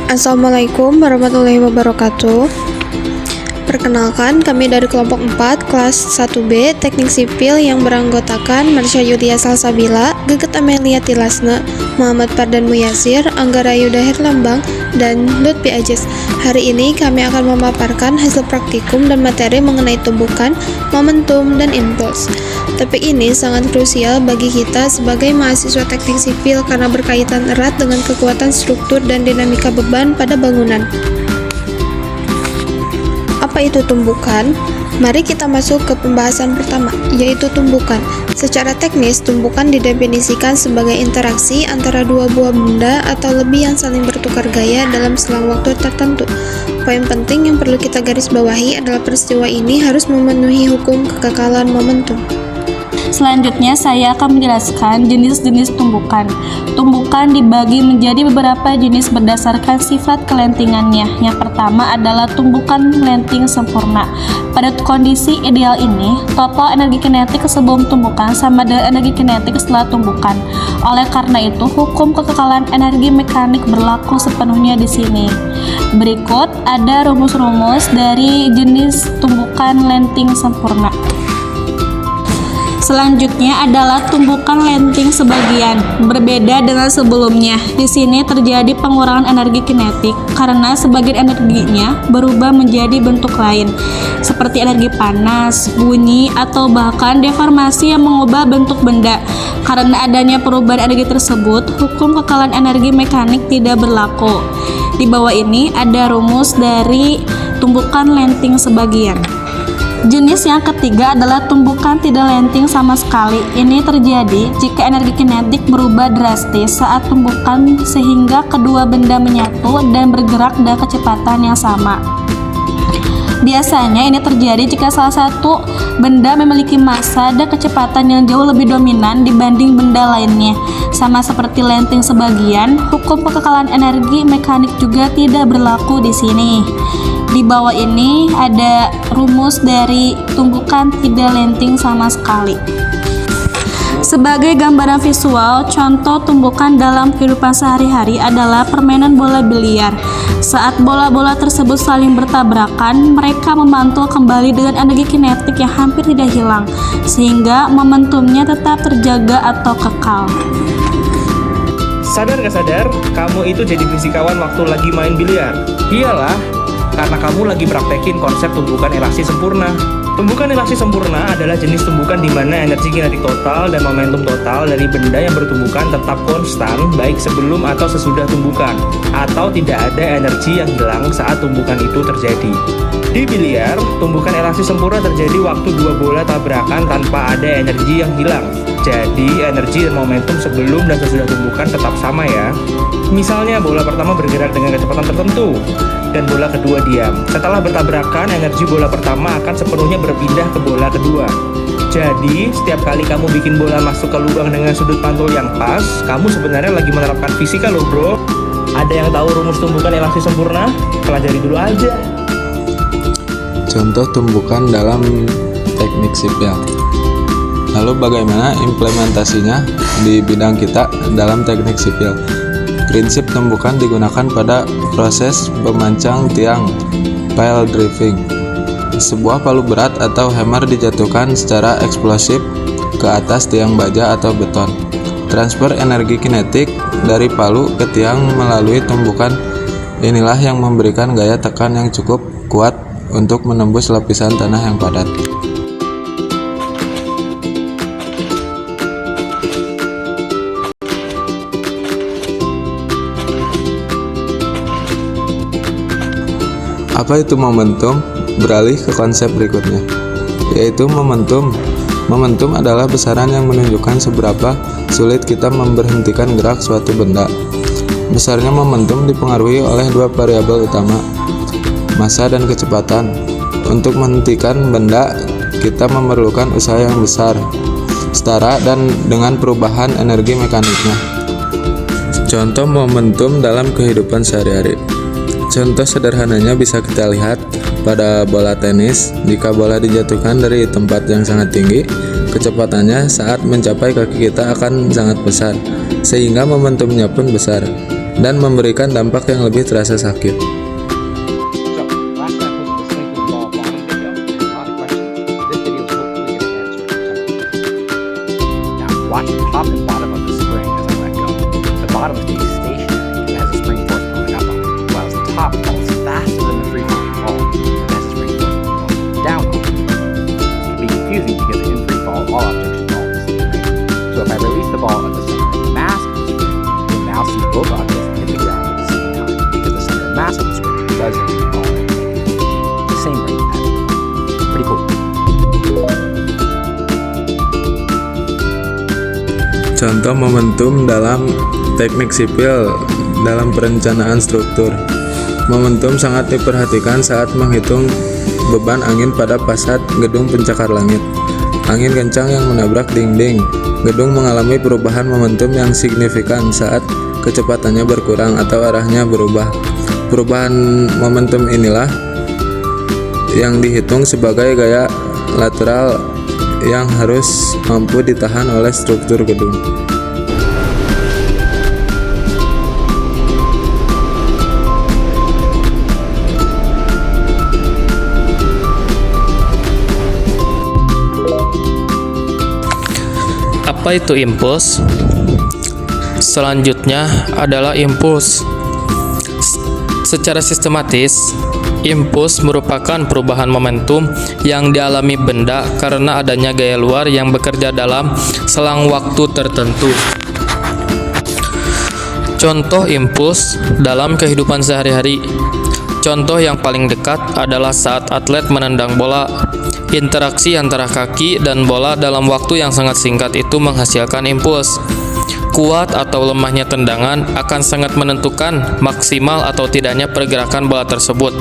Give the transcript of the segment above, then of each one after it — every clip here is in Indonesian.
Assalamualaikum warahmatullahi wabarakatuh. Perkenalkan, kami dari kelompok 4 kelas 1B Teknik Sipil yang beranggotakan Marsha Yulia Salsabila, Geget Amelia Tilasna, Muhammad Fardan Muyasir, Anggara Yuda Herlambang, dan Lutfi Ajis. Hari ini kami akan memaparkan hasil praktikum dan materi mengenai tumbukan, momentum, dan impuls. Topik ini sangat krusial bagi kita sebagai mahasiswa teknik sipil karena berkaitan erat dengan kekuatan struktur dan dinamika beban pada bangunan. Apa itu tumbukan? Mari kita masuk ke pembahasan pertama, yaitu tumbukan. Secara teknis, tumbukan didefinisikan sebagai interaksi antara dua buah benda atau lebih yang saling bertukar gaya dalam selang waktu tertentu. Poin penting yang perlu kita garis bawahi adalah peristiwa ini harus memenuhi hukum kekekalan momentum. Selanjutnya, saya akan menjelaskan jenis-jenis tumbukan. Tumbukan dibagi menjadi beberapa jenis berdasarkan sifat kelentingannya. Yang pertama adalah tumbukan lenting sempurna. Pada kondisi ideal ini, total energi kinetik sebelum tumbukan sama dengan energi kinetik setelah tumbukan. Oleh karena itu, hukum kekekalan energi mekanik berlaku sepenuhnya di sini. Berikut ada rumus-rumus dari jenis tumbukan lenting sempurna. Selanjutnya adalah tumbukan lenting sebagian. Berbeda dengan sebelumnya, di sini terjadi pengurangan energi kinetik karena sebagian energinya berubah menjadi bentuk lain, seperti energi panas, bunyi, atau bahkan deformasi yang mengubah bentuk benda. Karena adanya perubahan energi tersebut, hukum kekekalan energi mekanik tidak berlaku. Di bawah ini ada rumus dari tumbukan lenting sebagian. Jenis yang ketiga adalah tumbukan tidak lenting sama sekali. Ini terjadi jika energi kinetik berubah drastis saat tumbukan sehingga kedua benda menyatu dan bergerak dengan kecepatan yang sama. Biasanya ini terjadi jika salah satu benda memiliki massa dan kecepatan yang jauh lebih dominan dibanding benda lainnya. Sama seperti lenting sebagian, hukum kekekalan energi mekanik juga tidak berlaku di sini. Di bawah ini ada rumus dari tumbukan tidak lenting sama sekali. Sebagai gambaran visual, contoh tumbukan dalam kehidupan sehari-hari adalah permainan bola biliar. Saat bola-bola tersebut saling bertabrakan, mereka memantul kembali dengan energi kinetik yang hampir tidak hilang, sehingga momentumnya tetap terjaga atau kekal. Sadar gak sadar, kamu itu jadi fisikawan waktu lagi main biliar? Iyalah, karena kamu lagi praktekin konsep tumbukan elastisi sempurna. Tumbukan elastisi sempurna adalah jenis tumbukan di mana energi kinetik total dan momentum total dari benda yang bertumbukan tetap konstan baik sebelum atau sesudah tumbukan, atau tidak ada energi yang hilang saat tumbukan itu terjadi. Di biliar, tumbukan elastisi sempurna terjadi waktu dua bola tabrakan tanpa ada energi yang hilang. Jadi, energi dan momentum sebelum dan sesudah tumbukan tetap sama ya. Misalnya, bola pertama bergerak dengan kecepatan tertentu, dan bola kedua diam. Setelah bertabrakan, energi bola pertama akan sepenuhnya berpindah ke bola kedua. Jadi, setiap kali kamu bikin bola masuk ke lubang dengan sudut pantul yang pas, kamu sebenarnya lagi menerapkan fisika loh bro. Ada yang tahu rumus tumbukan elastisi sempurna? Pelajari dulu aja. Contoh tumbukan dalam teknik sipil. Lalu bagaimana implementasinya di bidang kita dalam teknik sipil? Prinsip tumbukan digunakan pada proses pemancang tiang pile driving. Sebuah palu berat atau hammer dijatuhkan secara eksplosif ke atas tiang baja atau beton. Transfer energi kinetik dari palu ke tiang melalui tumbukan inilah yang memberikan gaya tekan yang cukup kuat untuk menembus lapisan tanah yang padat. Apa itu momentum? Beralih ke konsep berikutnya, yaitu momentum. Momentum adalah besaran yang menunjukkan seberapa sulit kita memberhentikan gerak suatu benda. Besarnya momentum dipengaruhi oleh dua variabel utama, massa dan kecepatan. Untuk menghentikan benda, kita memerlukan usaha yang besar, setara dan dengan perubahan energi mekaniknya. Contoh momentum dalam kehidupan sehari-hari. Contoh sederhananya bisa kita lihat pada bola tenis. Jika bola dijatuhkan dari tempat yang sangat tinggi, kecepatannya saat mencapai kaki kita akan sangat besar, sehingga momentumnya pun besar. dan memberikan dampak yang lebih terasa sakit. So, last time was the single ball bottom video. A lot of questions. This video is hopefully going to answer some of them. Now, watch the top and bottom of the spring as I let go. The bottom stays stationary and has a spring force pulling up on it, while the top falls faster than the free-falling ball and has a spring force pulling down on it. This can be confusing because in free fall, all objects fall at the same rate. So if I release the ball at the center of the mass of the spring, you'll now see both objects hit the ground at the same time because the center of mass of the spring doesn't fall at the same rate as the ball. Pretty cool. Contoh momentum dalam teknik sipil dalam perencanaan struktur. Momentum sangat diperhatikan saat menghitung beban angin pada fasad gedung pencakar langit. Angin kencang yang menabrak dinding gedung mengalami perubahan momentum yang signifikan saat kecepatannya berkurang atau arahnya berubah. Perubahan momentum inilah yang dihitung sebagai gaya lateral yang harus mampu ditahan oleh struktur gedung. Apa itu impuls? Selanjutnya adalah impuls. Secara sistematis, impuls merupakan perubahan momentum yang dialami benda karena adanya gaya luar yang bekerja dalam selang waktu tertentu. Contoh impuls dalam kehidupan sehari-hari. Contoh yang paling dekat adalah saat atlet menendang bola. Interaksi antara kaki dan bola dalam waktu yang sangat singkat itu menghasilkan impuls. Kuat atau lemahnya tendangan akan sangat menentukan maksimal atau tidaknya pergerakan bola tersebut.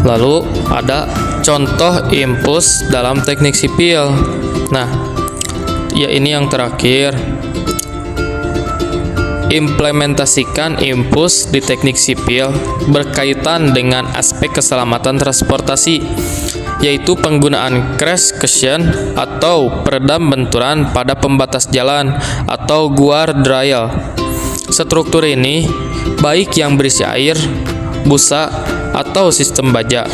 Lalu ada contoh impuls dalam teknik sipil. Nah, ya ini yang terakhir. Implementasikan impuls di teknik sipil berkaitan dengan aspek keselamatan transportasi, yaitu penggunaan crash cushion atau peredam benturan pada pembatas jalan atau guardrail. Struktur ini baik yang berisi air, busa, atau sistem baja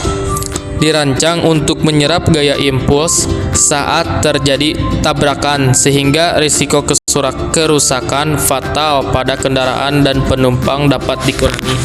dirancang untuk menyerap gaya impuls saat terjadi tabrakan sehingga risiko kerusakan fatal pada kendaraan dan penumpang dapat dikurangi.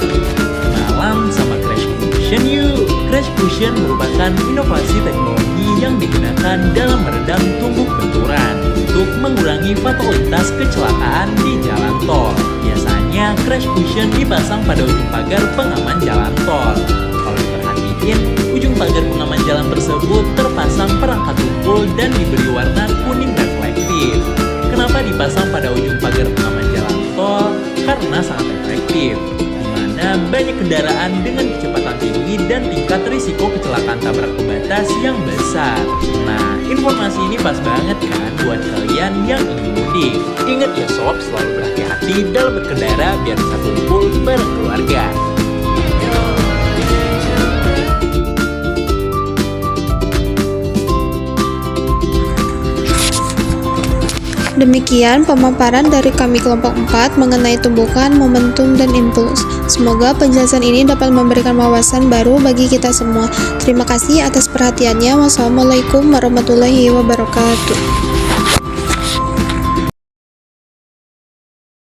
Kenalan sama Crash Cushion yuk. Crash Cushion merupakan inovasi teknologi yang digunakan dalam meredam tumbuk benturan untuk mengurangi fatalitas kecelakaan di jalan tol. Biasanya Crash Cushion dipasang pada ujung pagar pengaman jalan tol. Kalau diperhatiin, ujung pagar pengaman jalan tersebut terpasang perangkat tumpul dan diberi warna kuning reflektif. Kenapa dipasang pada ujung pagar pengaman jalan tol? Karena sangat efektif, di mana banyak kendaraan dengan kecepatan tinggi dan tingkat risiko kecelakaan tabrak pembatas yang besar. Nah, informasi ini pas banget kan buat kalian yang ingin mudik. Ingat ya sob, selalu berhati-hati dalam berkendara biar bisa kumpul bareng keluarga. Demikian pemaparan dari kami kelompok 4 mengenai tumbukan, momentum, dan impuls. Semoga penjelasan ini dapat memberikan wawasan baru bagi kita semua. Terima kasih atas perhatiannya. Wassalamualaikum warahmatullahi wabarakatuh.